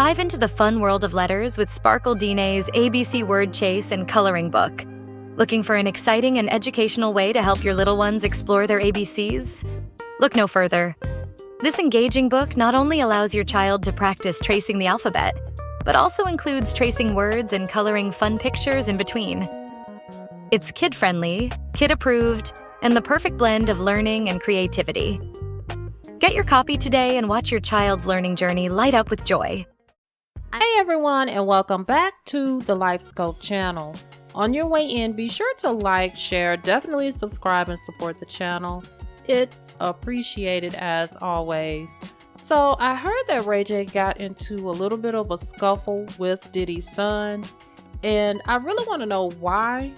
Dive into the fun world of letters with Sparkle Denae's ABC Word Chase and Coloring Book. Looking for an exciting and educational way to help your little ones explore their ABCs? Look no further. This engaging book not only allows your child to practice tracing the alphabet, but also includes tracing words and coloring fun pictures in between. It's kid-friendly, kid-approved, and the perfect blend of learning and creativity. Get your copy today and watch your child's learning journey light up with joy. Hey everyone, and welcome back to the Life Scope channel. On your way in, be sure to like, share, definitely subscribe and support the channel. It's appreciated as always. So I heard that Ray J got into a little bit of a scuffle with Diddy's sons, and I really want to know why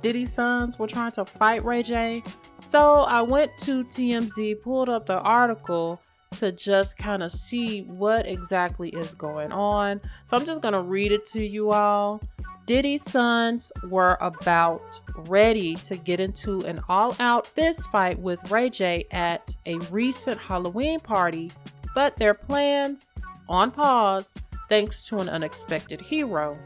Diddy's sons were trying to fight Ray J. So I went to TMZ, pulled up the article to just kind of see what exactly is going on. So I'm just going to read it to you all. Diddy's sons were about ready to get into an all-out fist fight with Ray J at a recent Halloween party, but their plans on pause thanks to an unexpected hero.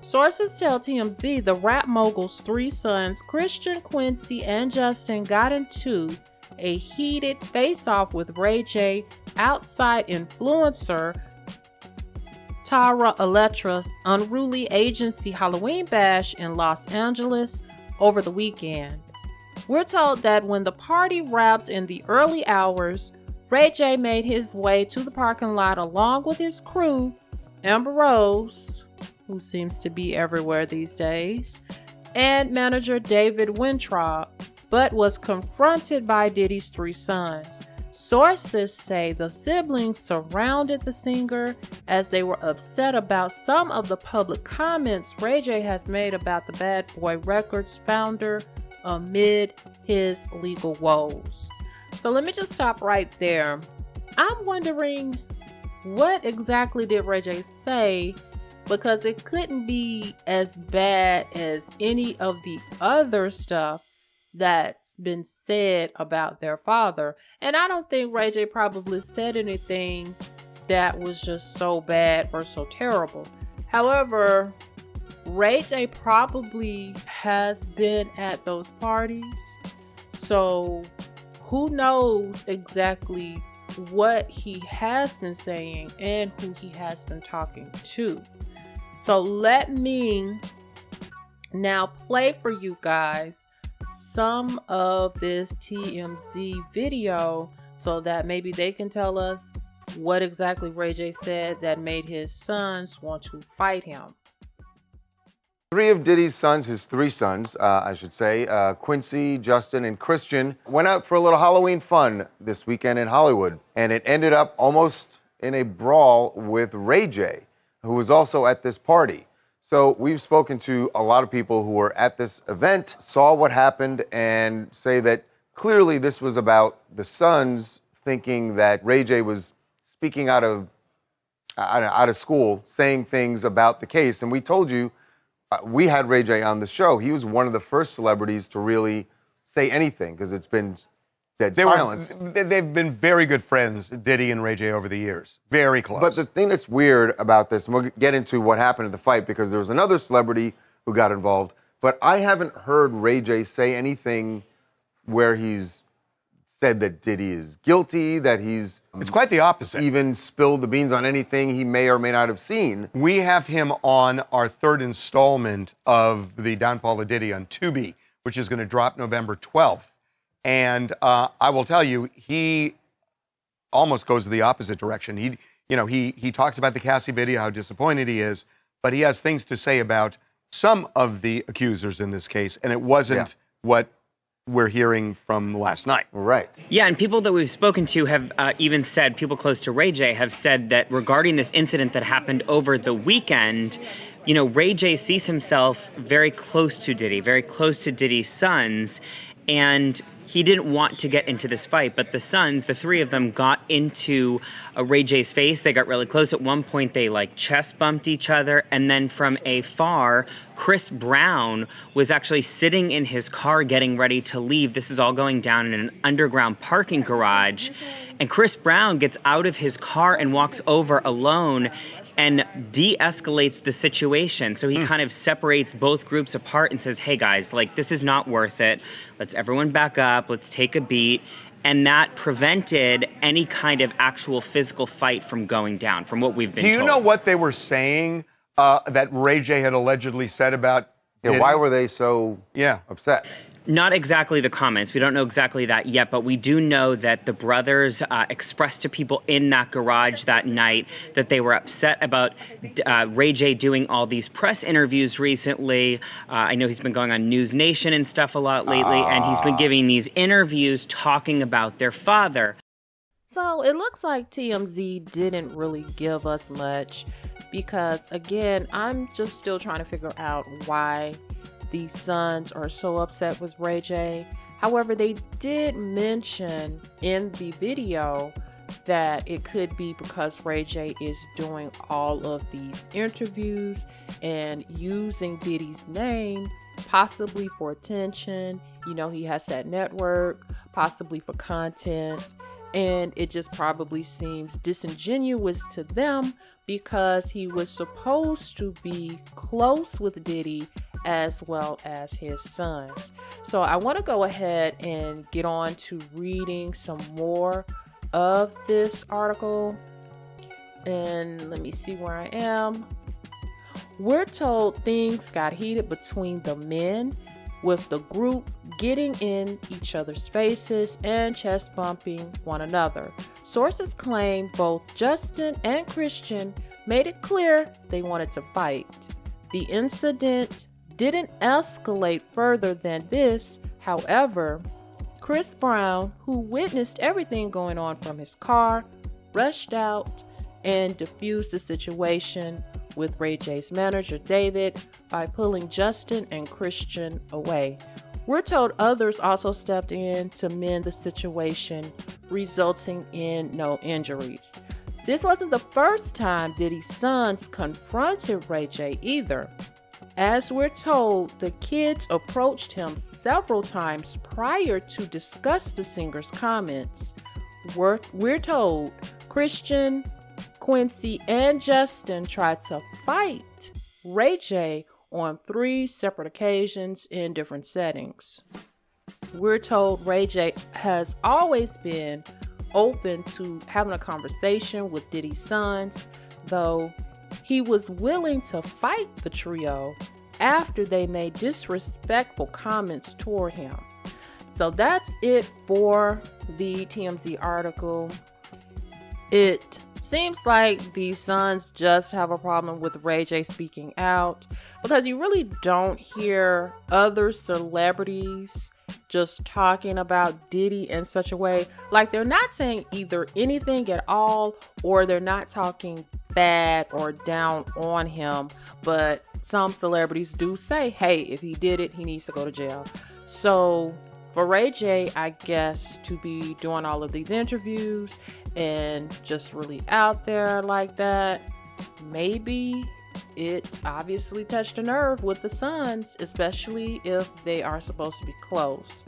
Sources tell TMZ the rap mogul's three sons, Christian, Quincy, and Justin, got into a heated face-off with Ray J outside influencer Tara Electra's unruly agency Halloween bash in Los Angeles over the weekend. We're told that when the party wrapped in the early hours, Ray J made his way to the parking lot along with his crew, Amber Rose, who seems to be everywhere these days, and manager David Weintraub, but was confronted by Diddy's three sons. Sources say the siblings surrounded the singer as they were upset about some of the public comments Ray J has made about the Bad Boy Records founder amid his legal woes. So let me just stop right there. I'm wondering, what exactly did Ray J say? Because it couldn't be as bad as any of the other stuff that's been said about their father. And I don't think Ray J probably said anything that was just so bad or so terrible. However, Ray J probably has been at those parties, so who knows exactly what he has been saying and who he has been talking to. So let me now play for you guys some of this TMZ video so that maybe they can tell us what exactly Ray J said that made his sons want to fight him. Three of Diddy's sons, his three sons, I should say, Quincy, Justin, and Christian, went out for a little Halloween fun this weekend in Hollywood. And it ended up almost in a brawl with Ray J, who was also at this party. So we've spoken to a lot of people who were at this event, saw what happened, and say that clearly this was about the sons thinking that Ray J was speaking out of school, saying things about the case. And we told you, we had Ray J on the show. He was one of the first celebrities to really say anything because it's been dead silence. They've been very good friends, Diddy and Ray J, over the years. Very close. But the thing that's weird about this, and we'll get into what happened at the fight because there was another celebrity who got involved, but I haven't heard Ray J say anything where he's said that Diddy is guilty, that he's... It's quite the opposite. Even spilled the beans on anything he may or may not have seen. We have him on our third installment of The Downfall of Diddy on Tubi, which is going to drop November 12th. And I will tell you, he almost goes the opposite direction. He talks about the Cassie video, how disappointed he is, but he has things to say about some of the accusers in this case, and it wasn't what we're hearing from last night. Right. Yeah, and people that we've spoken to have even said, people close to Ray J have said that regarding this incident that happened over the weekend, Ray J sees himself very close to Diddy, very close to Diddy's sons, and he didn't want to get into this fight, but the sons, the three of them, got into Ray J's face. They got really close. At one point, they chest bumped each other. And then from afar, Chris Brown was actually sitting in his car getting ready to leave. This is all going down in an underground parking garage. And Chris Brown gets out of his car and walks over alone and de-escalates the situation. So he kind of separates both groups apart and says, hey guys, like, this is not worth it. Let's everyone back up. Let's take a beat. And that prevented any kind of actual physical fight from going down, from what we've been told. Do you know what they were saying that Ray J had allegedly said about Diddy? Why were they so upset? Not exactly the comments. We don't know exactly that yet, but we do know that the brothers expressed to people in that garage that night that they were upset about Ray J doing all these press interviews recently. I know he's been going on News Nation and stuff a lot lately, and he's been giving these interviews talking about their father. So it looks like TMZ didn't really give us much because, again, I'm just still trying to figure out why the sons are so upset with Ray J. However, they did mention in the video that it could be because Ray J is doing all of these interviews and using Diddy's name, possibly for attention. You know, he has that network, possibly for content. And it just probably seems disingenuous to them because he was supposed to be close with Diddy as well as his sons. So I want to go ahead and get on to reading some more of this article. And let me see where I am. We're told things got heated between the men, with the group getting in each other's faces and chest bumping one another. Sources claim both Justin and Christian made it clear they wanted to fight. The incident didn't escalate further than this. However, Chris Brown, who witnessed everything going on from his car, rushed out and diffused the situation with Ray J's manager, David, by pulling Justin and Christian away. We're told others also stepped in to mend the situation, resulting in no injuries. This wasn't the first time Diddy's sons confronted Ray J either. As we're told, the kids approached him several times prior to discuss the singer's comments. We're told Christian, Quincy, and Justin tried to fight Ray J on 3 separate occasions in different settings. We're told Ray J has always been open to having a conversation with Diddy's sons, though he was willing to fight the trio after they made disrespectful comments toward him. So that's it for the TMZ article. It seems like the sons just have a problem with Ray J speaking out because you really don't hear other celebrities just talking about Diddy in such a way. Like, they're not saying either anything at all or they're not talking bad or down on him. But some celebrities do say, hey, if he did it, he needs to go to jail. So for Ray J, I guess, to be doing all of these interviews and just really out there like that, maybe it obviously touched a nerve with the sons, especially if they are supposed to be close.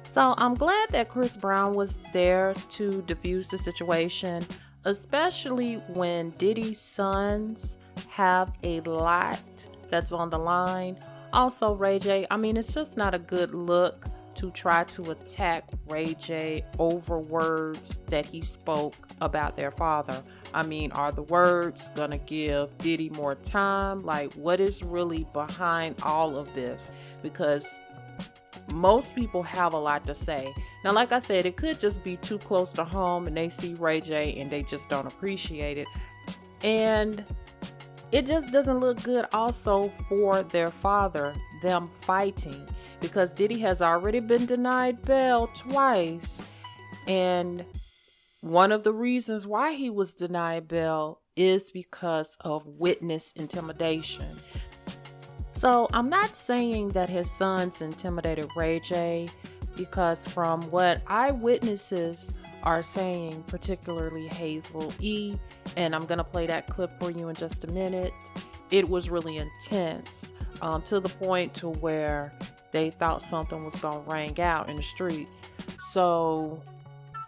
So I'm glad that Chris Brown was there to diffuse the situation, especially when Diddy's sons have a lot that's on the line. Also, Ray J, I mean, it's just not a good look to try to attack Ray J over words that he spoke about their father. I mean, are the words gonna give Diddy more time? Like, what is really behind all of this? Because most people have a lot to say. Now, like I said, it could just be too close to home and they see Ray J and they just don't appreciate it. And it just doesn't look good also for their father, them fighting, because Diddy has already been denied bail twice. And one of the reasons why he was denied bail is because of witness intimidation. So I'm not saying that his sons intimidated Ray J, because from what eyewitnesses are saying, particularly Hazel E, and I'm gonna play that clip for you in just a minute, it was really intense, to the point to where they thought something was gonna ring out in the streets. So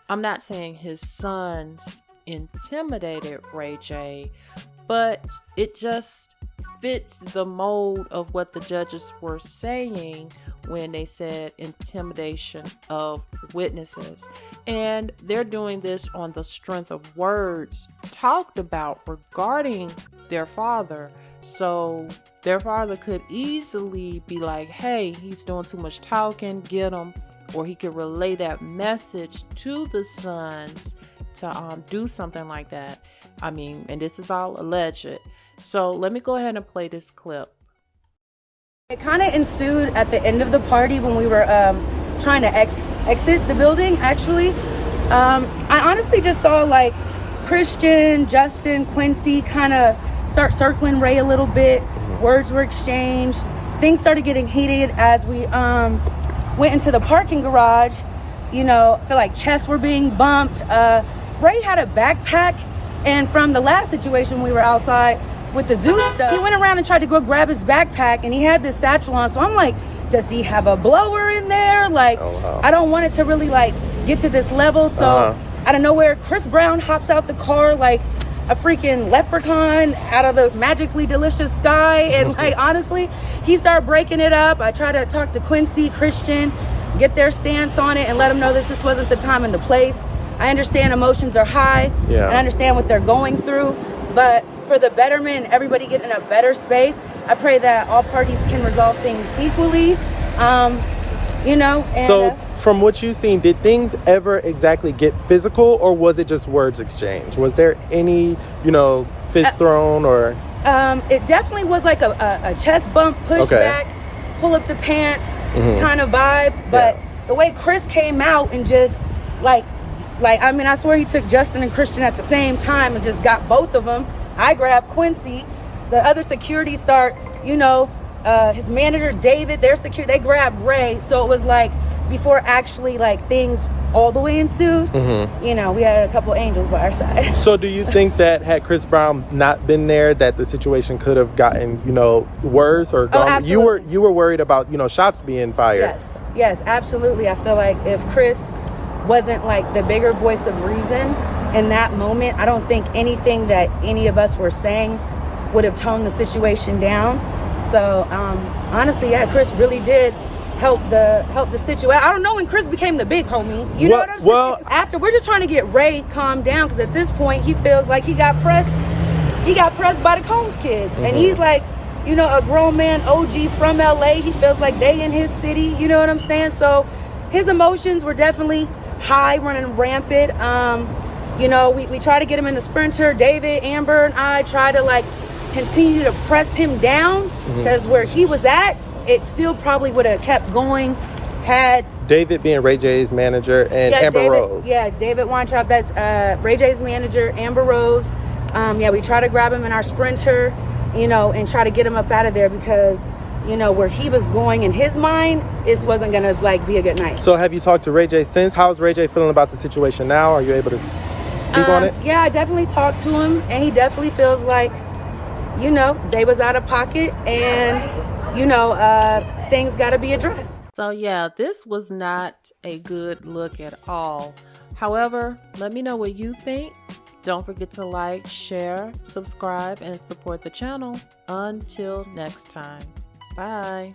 I'm not saying his sons intimidated Ray J, but it just fits the mold of what the judges were saying when they said intimidation of witnesses. And they're doing this on the strength of words talked about regarding their father. So their father could easily be like, hey, he's doing too much talking, get him. Or he could relay that message to the sons to do something like that. I mean, and this is all alleged. So let me go ahead and play this clip. It kind of ensued at the end of the party when we were trying to exit the building, actually. I honestly just saw like Christian, Justin, Quincy kind of start circling Ray a little bit. Words were exchanged. Things started getting heated as we went into the parking garage. You know, I feel like chests were being bumped. Ray had a backpack, and from the last situation we were outside with the zoo stuff, he went around and tried to go grab his backpack, and he had this satchel on. So I'm like, does he have a blower in there? Like, I don't want it to really like get to this level. So out of nowhere, Chris Brown hops out the car like a freaking leprechaun out of the magically delicious sky. And like, honestly, he started breaking it up. I tried to talk to Quincy, Christian, get their stance on it and let them know that this wasn't the time and the place. I understand emotions are high. Yeah. I understand what they're going through, but for the betterment and everybody getting in a better space, I pray that all parties can resolve things equally. You know, and, so from what you've seen, did things ever exactly get physical, or was it just words exchanged? Was there any, you know, fist thrown or? It definitely was like a chest bump, push back, pull up the pants kind of vibe. But the way Chris came out and just like, I mean, I swear he took Justin and Christian at the same time and just got both of them. I grabbed Quincy. The other security start, you know, his manager, David, their security, they grabbed Ray. So it was like, before actually like things all the way ensued, you know, we had a couple angels by our side. So do you think that had Chris Brown not been there, that the situation could have gotten, you know, worse or gone? Absolutely. You were worried about, you know, shots being fired. Yes, absolutely. I feel like if Chris wasn't like the bigger voice of reason in that moment, I don't think anything that any of us were saying would have toned the situation down. So honestly, yeah, Chris really did help the situation. I don't know when Chris became the big homie. You know what I'm saying? Well, after, we're just trying to get Ray calmed down, because at this point he feels like he got pressed by the Combs kids. And he's like, you know, a grown man OG from LA. He feels like they in his city, you know what I'm saying? So his emotions were definitely high, running rampant. You know, we try to get him in the Sprinter. David, Amber, and I try to like continue to press him down, because where he was at, it still probably would have kept going had David being Ray J's manager and Amber Rose. Yeah, David Weintraub, that's Ray J's manager, Amber Rose. Yeah, we try to grab him in our Sprinter, you know, and try to get him up out of there, because, you know, where he was going in his mind, this wasn't gonna like be a good night. So have you talked to Ray J since? How's Ray J feeling about the situation now? Are you able to speak on it? Yeah, I definitely talked to him, and he definitely feels like, you know, they was out of pocket, and, you know, things got to be addressed. So yeah, this was not a good look at all. However, let me know what you think. Don't forget to like, share, subscribe, and support the channel. Until next time. Bye.